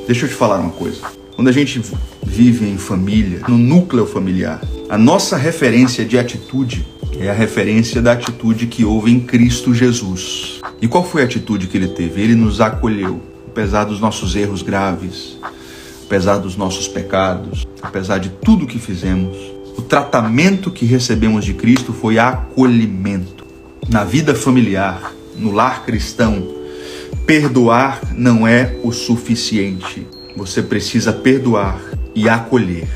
Deixa eu te falar uma coisa. Quando a gente vive em família, no núcleo familiar, a nossa referência de atitude é a referência da atitude que houve em Cristo Jesus. E qual foi a atitude que ele teve? Ele nos acolheu, apesar dos nossos erros graves, apesar dos nossos pecados, apesar de tudo que fizemos. O tratamento que recebemos de Cristo foi acolhimento. Na vida familiar, no lar cristão, perdoar não é o suficiente. Você precisa perdoar e acolher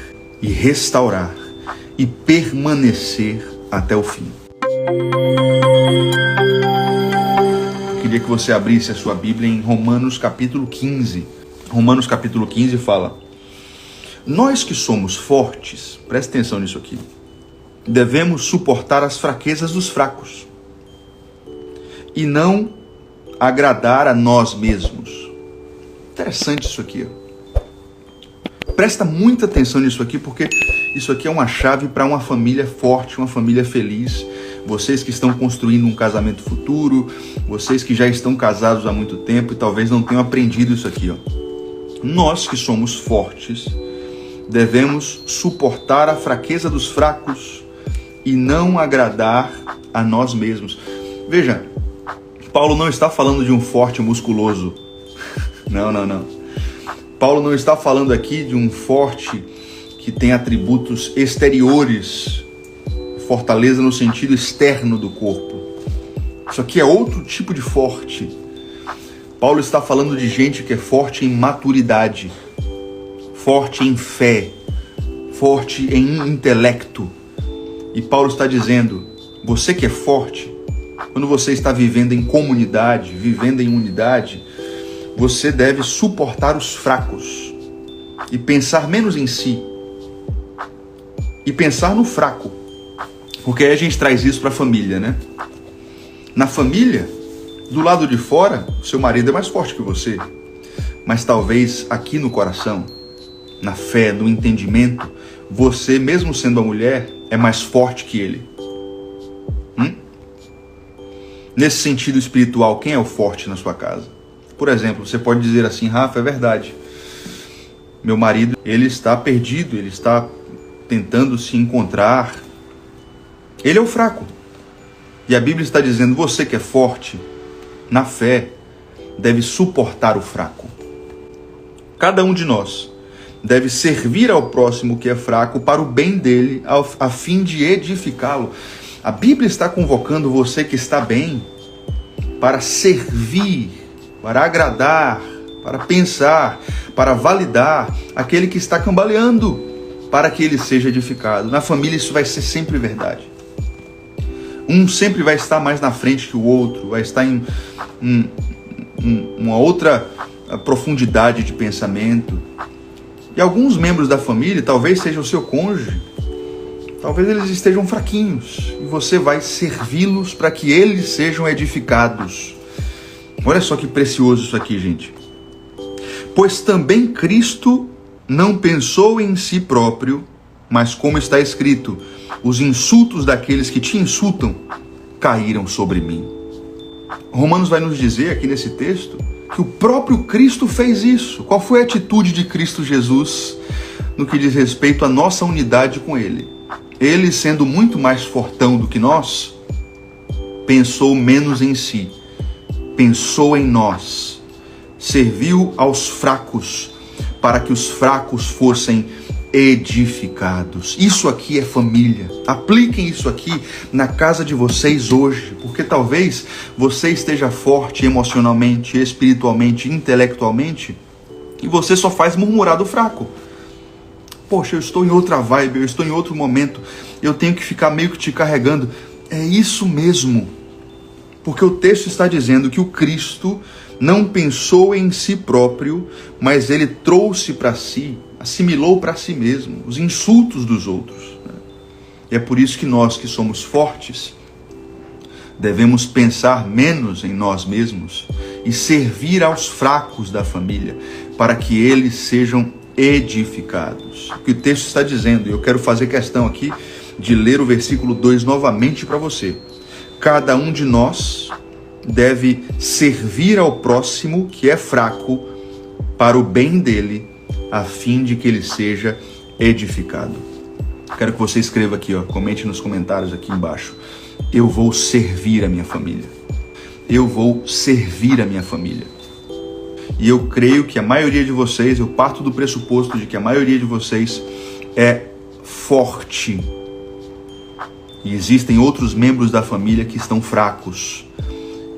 e restaurar e permanecer até o fim. Eu queria que você abrisse a sua Bíblia em Romanos capítulo 15. Romanos capítulo 15 fala: nós que somos fortes, presta atenção nisso aqui, devemos suportar as fraquezas dos fracos e não agradar a nós mesmos. Interessante isso aqui. Presta muita atenção nisso aqui, porque isso aqui é uma chave para uma família forte, uma família feliz. Vocês que estão construindo um casamento futuro, vocês que já estão casados há muito tempo e talvez não tenham aprendido isso aqui. Nós que somos fortes devemos suportar a fraqueza dos fracos e não agradar a nós mesmos. Veja, Paulo não está falando de um forte musculoso. Não. Paulo não está falando aqui de um forte que tem atributos exteriores, fortaleza no sentido externo do corpo. Isso aqui é outro tipo de forte. Paulo está falando de gente que é forte em maturidade, forte em fé, forte em intelecto. E Paulo está dizendo, você que é forte, quando você está vivendo em comunidade, vivendo em unidade, você deve suportar os fracos e pensar menos em si e pensar no fraco, porque aí a gente traz isso para a família, né? Na família, do lado de fora, seu marido é mais forte que você, mas talvez aqui no coração, na fé, no entendimento, você, mesmo sendo a mulher, é mais forte que ele. Nesse sentido espiritual, quem é o forte na sua casa? Por exemplo, você pode dizer assim, Rafa, é verdade. Meu marido, ele está perdido, ele está tentando se encontrar. Ele é o fraco. E a Bíblia está dizendo, você que é forte na fé, deve suportar o fraco. Cada um de nós deve servir ao próximo que é fraco para o bem dele, a fim de edificá-lo. A Bíblia está convocando você que está bem para servir, para agradar, para pensar, para validar aquele que está cambaleando, para que ele seja edificado. Na família isso vai ser sempre verdade. Um sempre vai estar mais na frente que o outro, vai estar em uma outra profundidade de pensamento. E alguns membros da família, talvez seja o seu cônjuge, talvez eles estejam fraquinhos, e você vai servi-los para que eles sejam edificados. Olha só que precioso isso aqui, gente. Pois também Cristo não pensou em si próprio, mas como está escrito, os insultos daqueles que te insultam caíram sobre mim. Romanos vai nos dizer aqui nesse texto que o próprio Cristo fez isso. Qual foi a atitude de Cristo Jesus no que diz respeito à nossa unidade com Ele? Ele, sendo muito mais fortão do que nós, pensou menos em si, pensou em nós, serviu aos fracos, para que os fracos fossem edificados. Isso aqui é família. Apliquem isso aqui na casa de vocês hoje, porque talvez você esteja forte emocionalmente, espiritualmente, intelectualmente, e você só faz murmurar do fraco. Poxa, eu estou em outra vibe, eu estou em outro momento, eu tenho que ficar meio que te carregando. É isso mesmo, porque o texto está dizendo que o Cristo não pensou em si próprio, mas ele trouxe para si, assimilou para si mesmo os insultos dos outros. E é por isso que nós que somos fortes, devemos pensar menos em nós mesmos e servir aos fracos da família, para que eles sejam edificados. O que o texto está dizendo, e eu quero fazer questão aqui de ler o versículo 2 novamente para você. Cada um de nós deve servir ao próximo que é fraco para o bem dele, a fim de que ele seja edificado. Quero que você escreva aqui, comente nos comentários aqui embaixo. Eu vou servir a minha família. Eu vou servir a minha família. E eu creio que a maioria de vocês, eu parto do pressuposto de que a maioria de vocês é forte. E existem outros membros da família que estão fracos.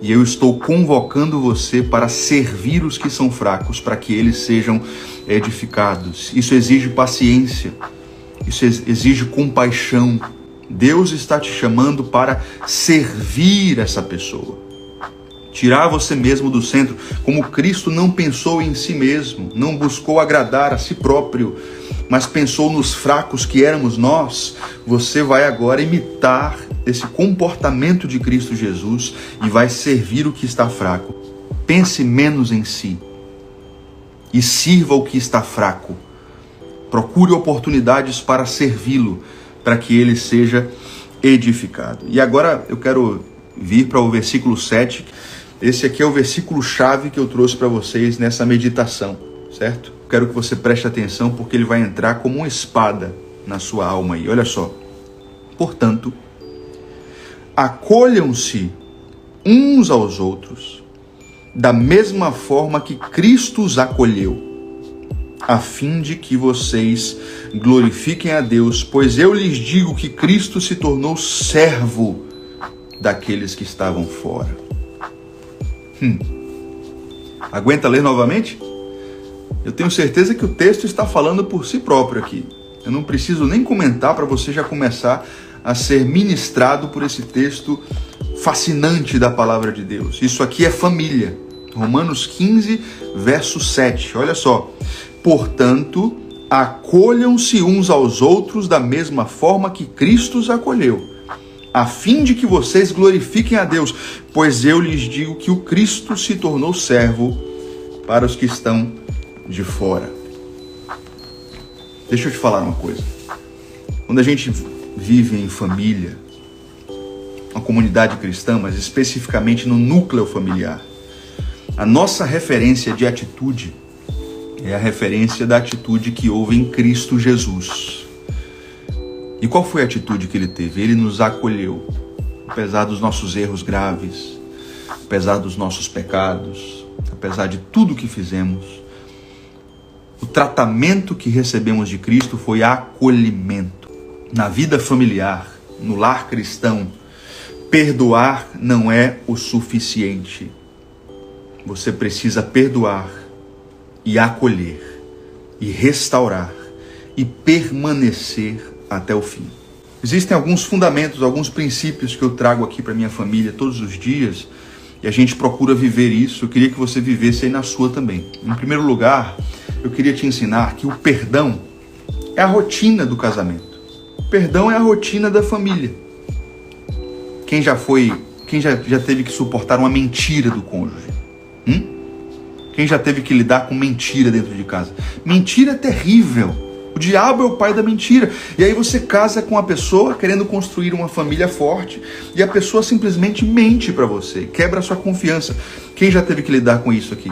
E eu estou convocando você para servir os que são fracos, para que eles sejam edificados. Isso exige paciência. Isso exige compaixão. Deus está te chamando para servir essa pessoa. Tirar você mesmo do centro. Como Cristo não pensou em si mesmo, não buscou agradar a si próprio, mas pensou nos fracos que éramos nós, você vai agora imitar esse comportamento de Cristo Jesus e vai servir o que está fraco. Pense menos em si e sirva o que está fraco. Procure oportunidades para servi-lo, para que ele seja edificado. E agora eu quero vir para o versículo 7. Esse aqui é o versículo-chave que eu trouxe para vocês nessa meditação, certo? Quero que você preste atenção porque ele vai entrar como uma espada na sua alma aí. Olha só. Portanto, acolham-se uns aos outros da mesma forma que Cristo os acolheu, a fim de que vocês glorifiquem a Deus, pois eu lhes digo que Cristo se tornou servo daqueles que estavam fora. Aguenta ler novamente? Eu tenho certeza que o texto está falando por si próprio aqui. Eu não preciso nem comentar para você já começar a ser ministrado por esse texto fascinante da palavra de Deus. Isso aqui é família. Romanos 15, verso 7. Olha só. Portanto, acolham-se uns aos outros da mesma forma que Cristo os acolheu, a fim de que vocês glorifiquem a Deus, pois eu lhes digo que o Cristo se tornou servo para os que estão de fora. Deixa eu te falar uma coisa. Quando a gente vive em família, uma comunidade cristã, mas especificamente no núcleo familiar, a nossa referência de atitude é a referência da atitude que houve em Cristo Jesus. E qual foi a atitude que ele teve? Ele nos acolheu, apesar dos nossos erros graves, apesar dos nossos pecados, apesar de tudo que fizemos. O tratamento que recebemos de Cristo foi acolhimento. Na vida familiar, no lar cristão, perdoar não é o suficiente. Você precisa perdoar e acolher, e restaurar, e permanecer até o fim. Existem alguns fundamentos, alguns princípios que eu trago aqui para minha família todos os dias, e a gente procura viver isso. Eu queria que você vivesse aí na sua também. Em primeiro lugar, eu queria te ensinar que o perdão é a rotina do casamento. O perdão é a rotina da família. Quem já teve que suportar uma mentira do cônjuge? Quem já teve que lidar com mentira dentro de casa? Mentira é terrível. O diabo é o pai da mentira. E aí você casa com uma pessoa querendo construir uma família forte e a pessoa simplesmente mente para você, quebra a sua confiança. Quem já teve que lidar com isso aqui?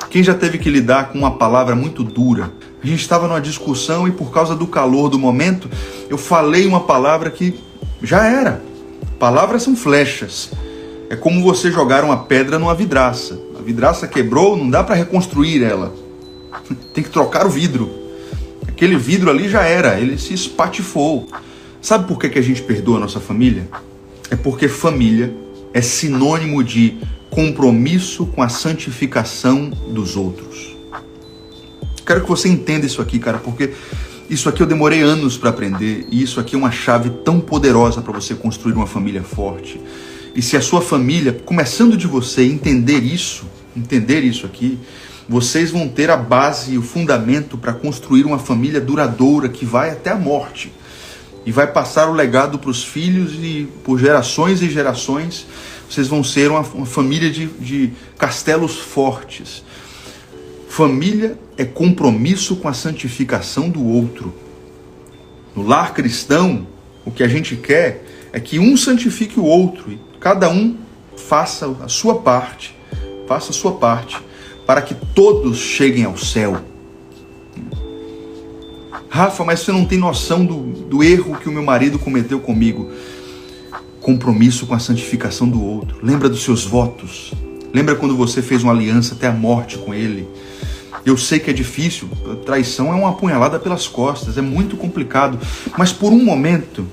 Quem já teve que lidar com uma palavra muito dura? A gente estava numa discussão e por causa do calor do momento, eu falei uma palavra que já era. Palavras são flechas. É como você jogar uma pedra numa vidraça. A vidraça quebrou, não dá para reconstruir ela. Tem que trocar o vidro. Aquele vidro ali já era, ele se espatifou. Sabe por que a gente perdoa a nossa família? É porque família é sinônimo de compromisso com a santificação dos outros. Quero que você entenda isso aqui, cara, porque isso aqui eu demorei anos para aprender e isso aqui é uma chave tão poderosa para você construir uma família forte. E se a sua família, começando de você, entender isso aqui, vocês vão ter a base e o fundamento para construir uma família duradoura que vai até a morte. E vai passar o legado para os filhos e por gerações e gerações, vocês vão ser uma família de castelos fortes. Família é compromisso com a santificação do outro. No lar cristão, o que a gente quer é que um santifique o outro e cada um faça a sua parte para que todos cheguem ao céu. Rafa, mas você não tem noção do erro que o meu marido cometeu comigo. Compromisso com a santificação do outro. Lembra dos seus votos? Lembra quando você fez uma aliança até a morte com ele? Eu sei que é difícil, traição é uma apunhalada pelas costas, é muito complicado, mas por um momento,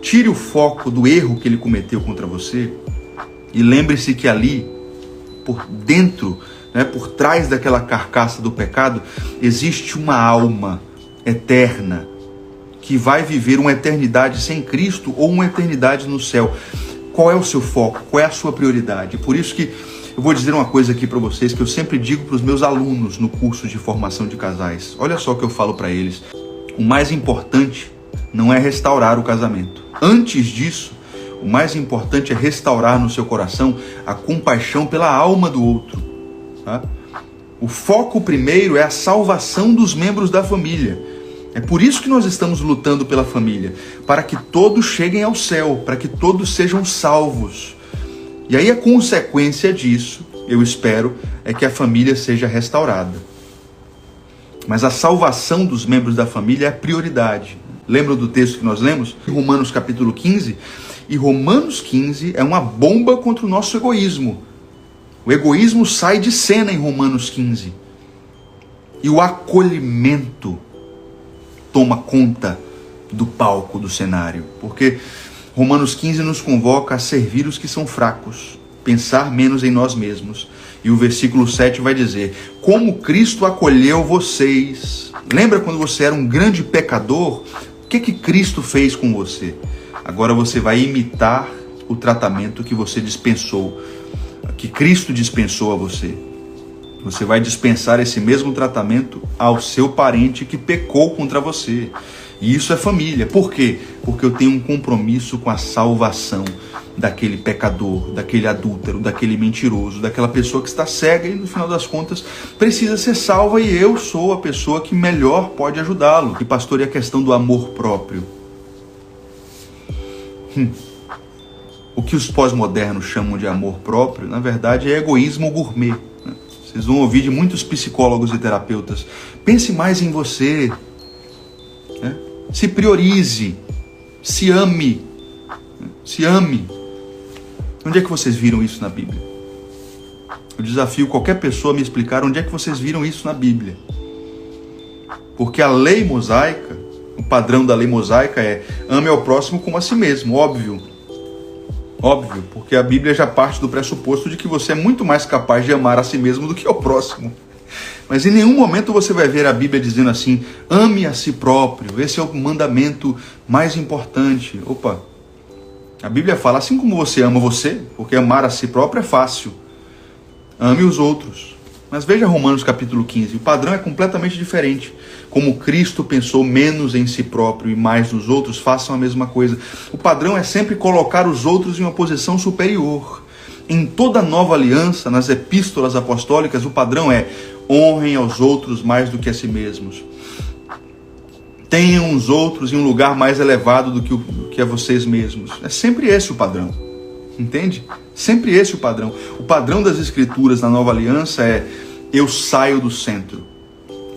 tire o foco do erro que ele cometeu contra você e lembre-se que ali, por dentro, por trás daquela carcaça do pecado, existe uma alma eterna que vai viver uma eternidade sem Cristo ou uma eternidade no céu. Qual é o seu foco? Qual é a sua prioridade? Por isso que eu vou dizer uma coisa aqui para vocês que eu sempre digo para os meus alunos no curso de formação de casais. Olha só o que eu falo para eles. O mais importante não é restaurar o casamento. Antes disso, o mais importante é restaurar no seu coração a compaixão pela alma do outro. Tá? O foco primeiro é a salvação dos membros da família. É por isso que nós estamos lutando pela família, para que todos cheguem ao céu, para que todos sejam salvos. E aí a consequência disso, eu espero, é que a família seja restaurada. Mas a salvação dos membros da família é a prioridade. Lembram do texto que nós lemos? Romanos capítulo 15. E Romanos 15 é uma bomba contra o nosso egoísmo. O egoísmo sai de cena em Romanos 15. E o acolhimento toma conta do palco, do cenário. Porque Romanos 15 nos convoca a servir os que são fracos, pensar menos em nós mesmos. E o versículo 7 vai dizer, como Cristo acolheu vocês. Lembra quando você era um grande pecador? O que Cristo fez com você? Agora você vai imitar o tratamento que você dispensou, que Cristo dispensou a você. Você vai dispensar esse mesmo tratamento ao seu parente que pecou contra você. E isso é família. Por quê? Porque eu tenho um compromisso com a salvação daquele pecador, daquele adúltero, daquele mentiroso, daquela pessoa que está cega e no final das contas precisa ser salva e eu sou a pessoa que melhor pode ajudá-lo. E pastor, e a questão do amor próprio? O que os pós-modernos chamam de amor próprio, na verdade é egoísmo gourmet. Vocês vão ouvir de muitos psicólogos e terapeutas. Pense mais em você. Se priorize, se ame, se ame. Onde é que vocês viram isso na Bíblia? Eu desafio qualquer pessoa a me explicar onde é que vocês viram isso na Bíblia. Porque a lei mosaica, o padrão da lei mosaica é ame ao próximo como a si mesmo, óbvio. Óbvio, porque a Bíblia já parte do pressuposto de que você é muito mais capaz de amar a si mesmo do que ao próximo. Mas em nenhum momento você vai ver a Bíblia dizendo assim, ame a si próprio, esse é o mandamento mais importante. Opa, a Bíblia fala, assim como você ama você, porque amar a si próprio é fácil, ame os outros. Mas veja Romanos capítulo 15, o padrão é completamente diferente. Como Cristo pensou menos em si próprio e mais nos outros, façam a mesma coisa. O padrão é sempre colocar os outros em uma posição superior. Em toda nova aliança, nas epístolas apostólicas, o padrão é honrem aos outros mais do que a si mesmos. Tenham os outros em um lugar mais elevado do que a vocês mesmos. É sempre esse o padrão. Entende? Sempre esse o padrão. O padrão das Escrituras na nova aliança é eu saio do centro.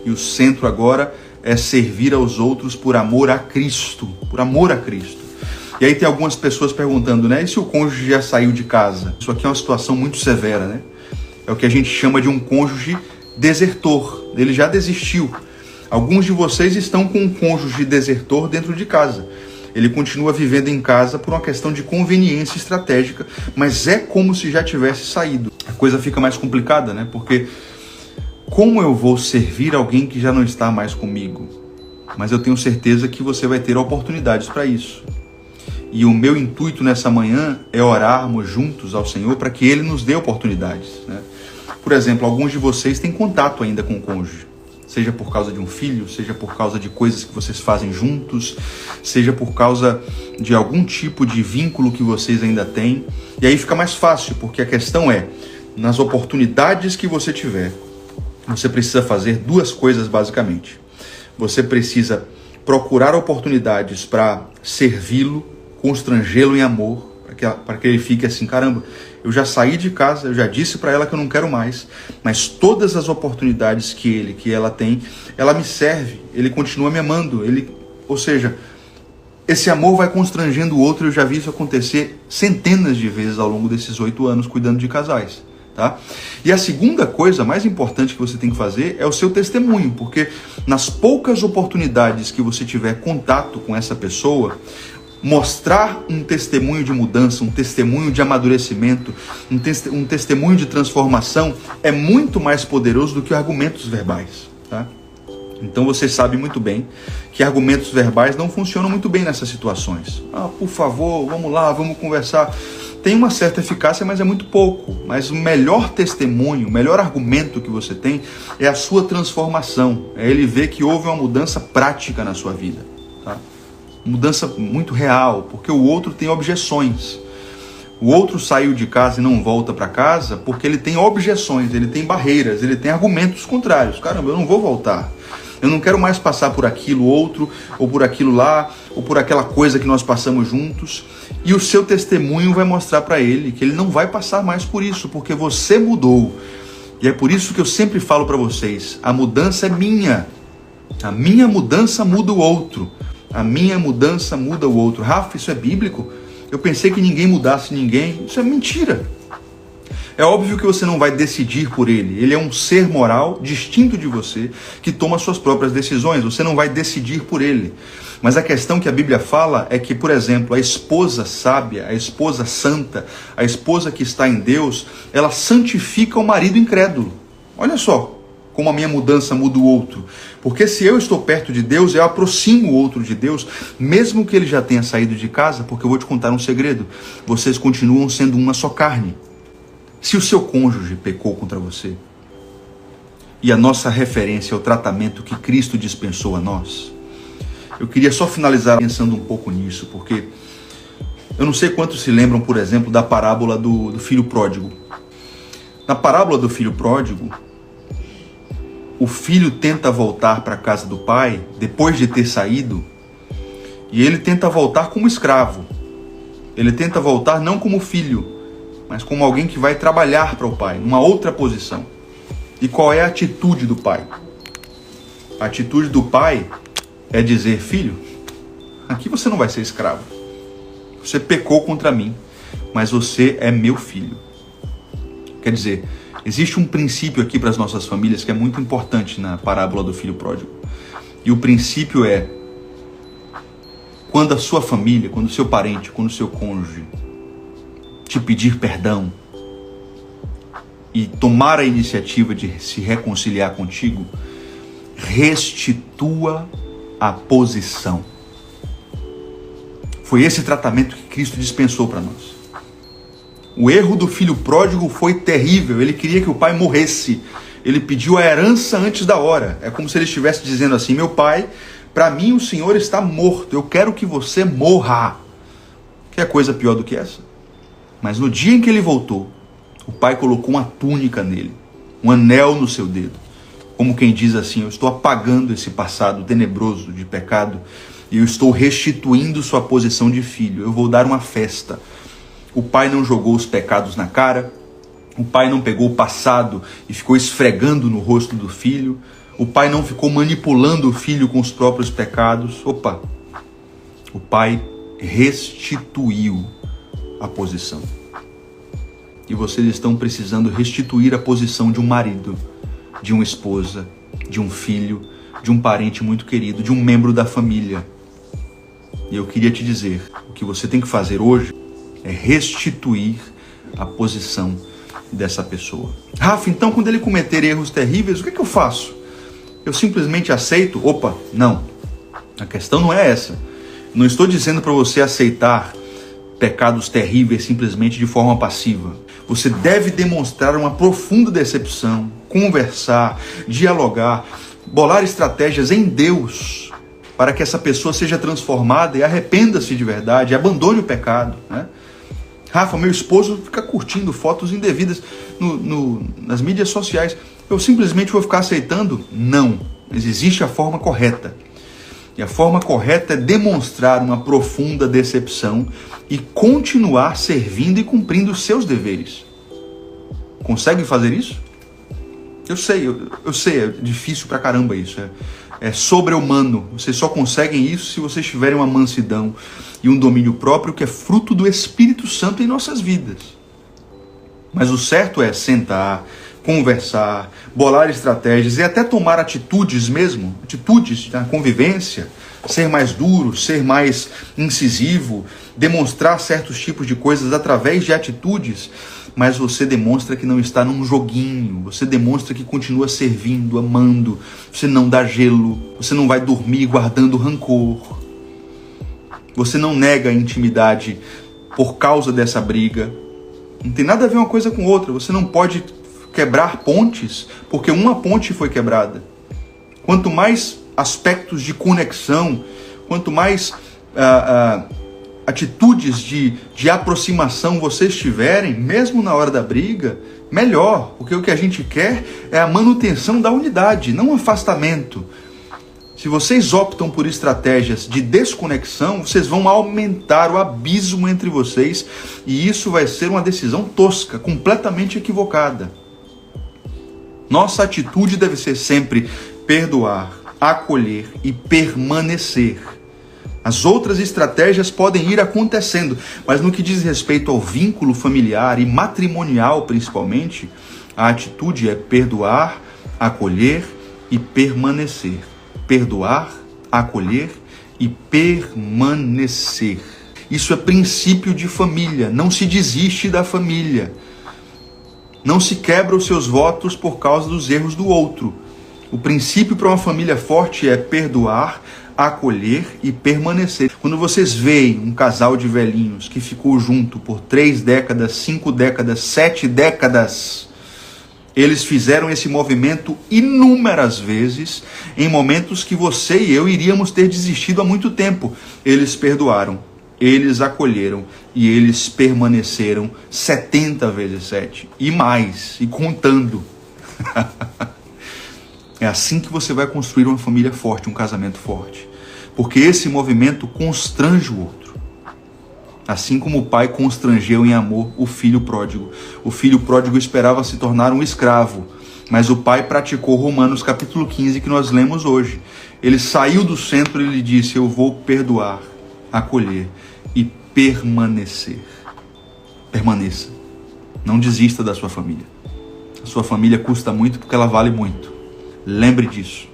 E o centro agora é servir aos outros por amor a Cristo. Por amor a Cristo. E aí tem algumas pessoas perguntando, e se o cônjuge já saiu de casa? Isso aqui é uma situação muito severa, É o que a gente chama de um cônjuge desertor. Ele já desistiu. Alguns de vocês estão com um cônjuge desertor dentro de casa. Ele continua vivendo em casa por uma questão de conveniência estratégica, mas é como se já tivesse saído. A coisa fica mais complicada, Porque como eu vou servir alguém que já não está mais comigo? Mas eu tenho certeza que você vai ter oportunidades para isso. E o meu intuito nessa manhã é orarmos juntos ao Senhor para que Ele nos dê oportunidades. Por exemplo, alguns de vocês têm contato ainda com o cônjuge. Seja por causa de um filho, seja por causa de coisas que vocês fazem juntos, seja por causa de algum tipo de vínculo que vocês ainda têm. E aí fica mais fácil, porque a questão é, nas oportunidades que você tiver, você precisa fazer duas coisas basicamente. Você precisa procurar oportunidades para servi-lo, constrangê-lo em amor, para que ele fique assim, caramba, Eu já saí de casa, eu já disse para ela que eu não quero mais, mas todas as oportunidades que ela tem, ela me serve, ele continua me amando, ou seja, esse amor vai constrangendo o outro. Eu já vi isso acontecer centenas de vezes ao longo desses 8 anos cuidando de casais. Tá? E a segunda coisa mais importante que você tem que fazer é o seu testemunho, porque nas poucas oportunidades que você tiver contato com essa pessoa, mostrar um testemunho de mudança, um testemunho de amadurecimento, um testemunho de transformação é muito mais poderoso do que argumentos verbais. Tá? Então você sabe muito bem que argumentos verbais não funcionam muito bem nessas situações. Por favor, vamos lá, vamos conversar. Tem uma certa eficácia, mas é muito pouco. Mas o melhor testemunho, o melhor argumento que você tem é a sua transformação. É ele ver que houve uma mudança prática na sua vida. Tá? Mudança muito real, porque o outro tem objeções. O outro saiu de casa e não volta para casa porque ele tem objeções, ele tem barreiras, ele tem argumentos contrários. Caramba, eu não vou voltar. Eu não quero mais passar por aquilo outro, ou por aquilo lá, ou por aquela coisa que nós passamos juntos. E o seu testemunho vai mostrar para ele que ele não vai passar mais por isso, porque você mudou. E é por isso que eu sempre falo para vocês, a mudança é minha. A minha mudança muda o outro. A minha mudança muda o outro. Rafa, isso é bíblico? Eu pensei que ninguém mudasse ninguém. Isso é mentira. É óbvio que você não vai decidir por ele. Ele é um ser moral distinto de você, que toma suas próprias decisões. Você não vai decidir por ele. Mas a questão que a Bíblia fala é que, por exemplo, a esposa sábia, a esposa santa, a esposa que está em Deus, ela santifica o marido incrédulo. Olha só como a minha mudança muda o outro. Porque se eu estou perto de Deus, eu aproximo o outro de Deus, mesmo que ele já tenha saído de casa, porque eu vou te contar um segredo. Vocês continuam sendo uma só carne. Se o seu cônjuge pecou contra você, e a nossa referência é o tratamento que Cristo dispensou a nós, eu queria só finalizar pensando um pouco nisso, porque eu não sei quantos se lembram, por exemplo, da parábola do filho pródigo. Na parábola do filho pródigo, o filho tenta voltar para a casa do pai, depois de ter saído, e ele tenta voltar como escravo. Ele tenta voltar não como filho, mas como alguém que vai trabalhar para o pai, numa outra posição. E qual é a atitude do pai? A atitude do pai é dizer, filho, aqui você não vai ser escravo. Você pecou contra mim, mas você é meu filho. Quer dizer, existe um princípio aqui para as nossas famílias que é muito importante na parábola do filho pródigo. E o princípio é, quando a sua família, quando o seu parente, quando o seu cônjuge te pedir perdão e tomar a iniciativa de se reconciliar contigo, restitua a posição. Foi esse tratamento que Cristo dispensou para nós. O erro do filho pródigo foi terrível. Ele queria que o pai morresse. Ele pediu a herança antes da hora. É como se ele estivesse dizendo assim, meu pai, para mim o senhor está morto. Eu quero que você morra. Que é coisa pior do que essa? Mas no dia em que ele voltou, o pai colocou uma túnica nele, um anel no seu dedo. Como quem diz assim, eu estou apagando esse passado tenebroso de pecado e eu estou restituindo sua posição de filho. Eu vou dar uma festa. O pai não jogou os pecados na cara, o pai não pegou o passado e ficou esfregando no rosto do filho, o pai não ficou manipulando o filho com os próprios pecados. Opa! O pai restituiu a posição. E vocês estão precisando restituir a posição de um marido, de uma esposa, de um filho, de um parente muito querido, de um membro da família. E eu queria te dizer, o que você tem que fazer hoje é restituir a posição dessa pessoa. Rafa, então quando ele cometer erros terríveis, o que eu faço? Eu simplesmente aceito? Opa, não. A questão não é essa. Não estou dizendo para você aceitar pecados terríveis simplesmente de forma passiva. Você deve demonstrar uma profunda decepção, conversar, dialogar, bolar estratégias em Deus para que essa pessoa seja transformada e arrependa-se de verdade, abandone o pecado, né? Rafa, meu esposo fica curtindo fotos indevidas nas mídias sociais. Eu simplesmente vou ficar aceitando? Não. Mas existe a forma correta. E a forma correta é demonstrar uma profunda decepção e continuar servindo e cumprindo os seus deveres. Consegue fazer isso? Eu sei, é difícil pra caramba isso. É sobre-humano. Vocês só conseguem isso se vocês tiverem uma mansidão e um domínio próprio que é fruto do Espírito Santo em nossas vidas. Mas o certo é sentar, conversar, bolar estratégias e até tomar atitudes mesmo, atitudes da convivência, ser mais duro, ser mais incisivo, demonstrar certos tipos de coisas através de atitudes, mas você demonstra que não está num joguinho, você demonstra que continua servindo, amando, você não dá gelo, você não vai dormir guardando rancor, você não nega a intimidade por causa dessa briga. Não tem nada a ver uma coisa com outra, você não pode quebrar pontes porque uma ponte foi quebrada. Quanto mais aspectos de conexão, quanto mais atitudes de aproximação vocês tiverem, mesmo na hora da briga, melhor, porque o que a gente quer é a manutenção da unidade, não um afastamento. Se vocês optam por estratégias de desconexão, vocês vão aumentar o abismo entre vocês e isso vai ser uma decisão tosca, completamente equivocada. Nossa atitude deve ser sempre perdoar, acolher e permanecer. As outras estratégias podem ir acontecendo, mas no que diz respeito ao vínculo familiar e matrimonial principalmente, a atitude é perdoar, acolher e permanecer. Perdoar, acolher e permanecer. Isso é princípio de família, não se desiste da família. Não se quebra os seus votos por causa dos erros do outro. O princípio para uma família forte é perdoar, acolher e permanecer. Quando vocês veem um casal de velhinhos que ficou junto por 3 décadas, 5 décadas, 7 décadas, eles fizeram esse movimento inúmeras vezes, em momentos que você e eu iríamos ter desistido há muito tempo. Eles perdoaram, eles acolheram e eles permaneceram 70 vezes 7 e mais, e contando. É assim que você vai construir uma família forte, um casamento forte. Porque esse movimento constrange o outro. Assim como o pai constrangeu em amor o filho pródigo. O filho pródigo esperava se tornar um escravo, mas o pai praticou Romanos capítulo 15 que nós lemos hoje. Ele saiu do centro e ele disse: eu vou perdoar, acolher e permanecer. Permaneça. Não desista da sua família. A sua família custa muito porque ela vale muito. Lembre disso.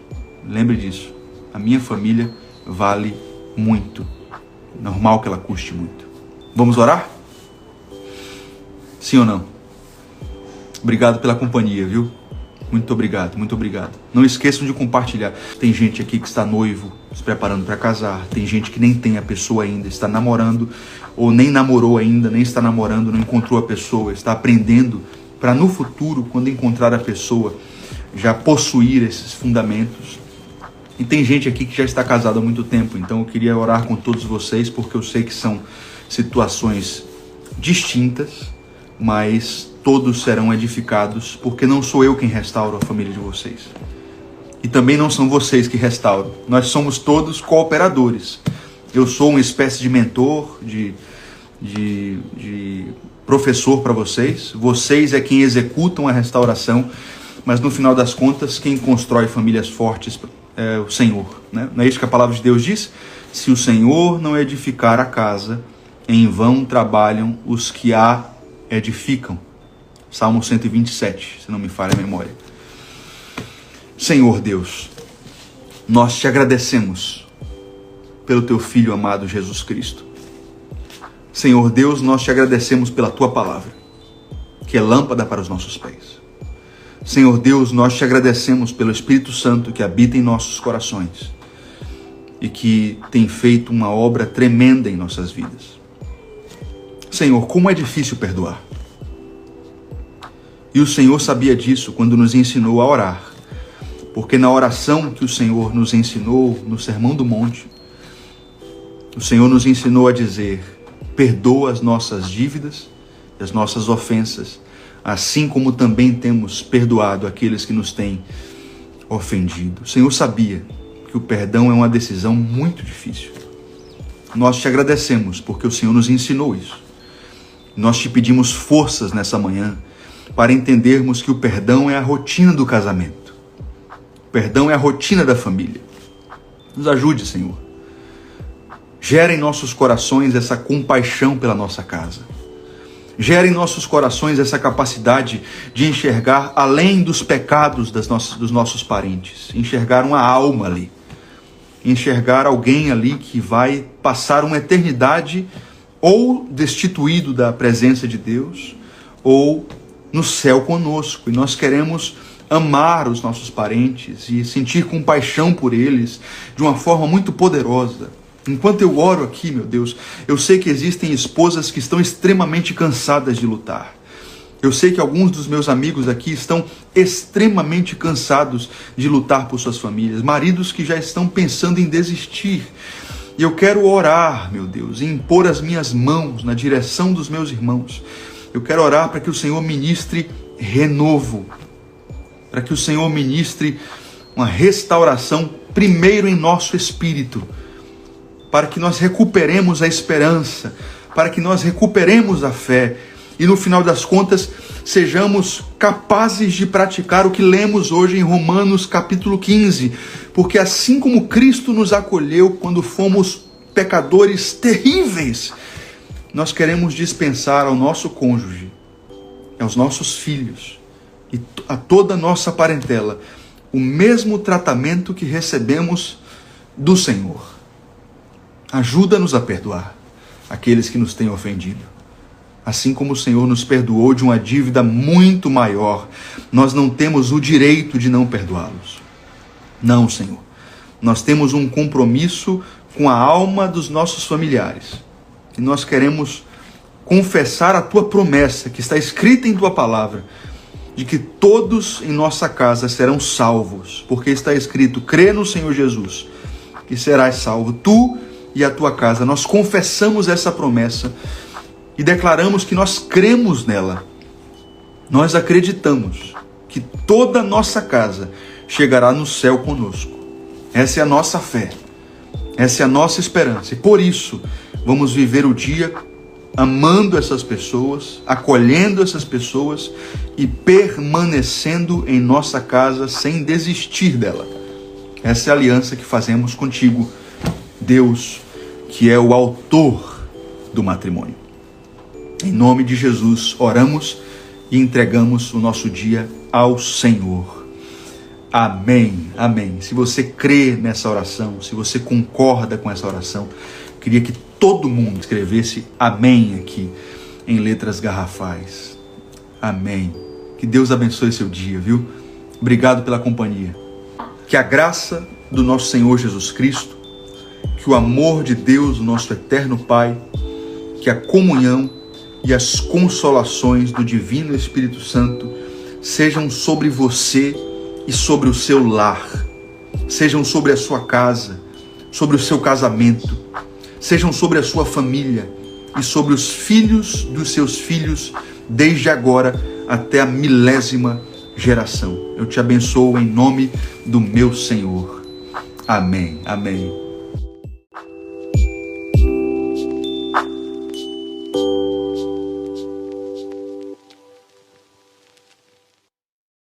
Lembre disso. A minha família vale muito. Normal que ela custe muito. Vamos orar? Sim ou não? Obrigado pela companhia, viu? Muito obrigado, muito obrigado. Não esqueçam de compartilhar. Tem gente aqui que está noivo, se preparando para casar. Tem gente que nem tem a pessoa ainda, está namorando, ou nem namorou ainda, nem está namorando, não encontrou a pessoa, está aprendendo para no futuro, quando encontrar a pessoa, já possuir esses fundamentos. E tem gente aqui que já está casado há muito tempo, então eu queria orar com todos vocês, porque eu sei que são situações distintas, mas todos serão edificados, porque não sou eu quem restauro a família de vocês. E também não são vocês que restauram. Nós somos todos cooperadores. Eu sou uma espécie de mentor, de professor para vocês. Vocês é quem executam a restauração, mas no final das contas, quem constrói famílias fortes é o Senhor, né? Não é isso que a palavra de Deus diz? Se o Senhor não edificar a casa, em vão trabalham os que a edificam. Salmo 127, se não me falha a memória. Senhor Deus, nós te agradecemos pelo teu Filho amado Jesus Cristo. Senhor Deus, nós te agradecemos pela tua palavra, que é lâmpada para os nossos pés. Senhor Deus, nós te agradecemos pelo Espírito Santo que habita em nossos corações e que tem feito uma obra tremenda em nossas vidas. Senhor, como é difícil perdoar. E o Senhor sabia disso quando nos ensinou a orar, porque na oração que o Senhor nos ensinou no Sermão do Monte, o Senhor nos ensinou a dizer: perdoa as nossas dívidas e as nossas ofensas, assim como também temos perdoado aqueles que nos têm ofendido. O Senhor sabia que que o perdão é uma decisão muito difícil. Nós te agradecemos porque o Senhor nos ensinou isso. Nós te pedimos forças nessa manhã para entendermos que o perdão é a rotina do casamento. O perdão é a rotina da família. Nos ajude, Senhor. Gera em nossos corações essa compaixão pela nossa casa. Gera em nossos corações essa capacidade de enxergar além dos pecados dos nossos parentes. Enxergar uma alma ali. Enxergar alguém ali que vai passar uma eternidade ou destituído da presença de Deus, ou no céu conosco. E nós queremos amar os nossos parentes e sentir compaixão por eles de uma forma muito poderosa. Enquanto eu oro aqui, meu Deus, eu sei que existem esposas que estão extremamente cansadas de lutar. Eu sei que alguns dos meus amigos aqui estão extremamente cansados de lutar por suas famílias. Maridos que já estão pensando em desistir. E eu quero orar, meu Deus, e impor as minhas mãos na direção dos meus irmãos. Eu quero orar para que o Senhor ministre renovo. Para que o Senhor ministre uma restauração primeiro em nosso espírito. Para que nós recuperemos a esperança. Para que nós recuperemos a fé. E no final das contas, sejamos capazes de praticar o que lemos hoje em Romanos capítulo 15. Porque assim como Cristo nos acolheu quando fomos pecadores terríveis, nós queremos dispensar ao nosso cônjuge, aos nossos filhos e a toda a nossa parentela o mesmo tratamento que recebemos do Senhor. Ajuda-nos a perdoar aqueles que nos têm ofendido. Assim como o Senhor nos perdoou de uma dívida muito maior, nós não temos o direito de não perdoá-los. Não, Senhor. Nós temos um compromisso com a alma dos nossos familiares. E nós queremos confessar a Tua promessa, que está escrita em Tua palavra, de que todos em nossa casa serão salvos. Porque está escrito, crê no Senhor Jesus, que serás salvo, tu e a tua casa. Nós confessamos essa promessa e declaramos que nós cremos nela. Nós acreditamos que toda a nossa casa chegará no céu conosco. Essa é a nossa fé. Essa é a nossa esperança. E por isso, vamos viver o dia amando essas pessoas, acolhendo essas pessoas e permanecendo em nossa casa sem desistir dela. Essa é a aliança que fazemos contigo, Deus, que é o autor do matrimônio. Em nome de Jesus, oramos e entregamos o nosso dia ao Senhor. Amém, amém. Se você crê nessa oração, se você concorda com essa oração, queria que todo mundo escrevesse amém aqui, em letras garrafais. Amém. Que Deus abençoe seu dia, viu? Obrigado pela companhia. Que a graça do nosso Senhor Jesus Cristo, que o amor de Deus, o nosso eterno Pai, que a comunhão e as consolações do Divino Espírito Santo sejam sobre você e sobre o seu lar, sejam sobre a sua casa, sobre o seu casamento, sejam sobre a sua família e sobre os filhos dos seus filhos, desde agora até a 1000ª geração. Eu te abençoo em nome do meu Senhor. Amém, amém.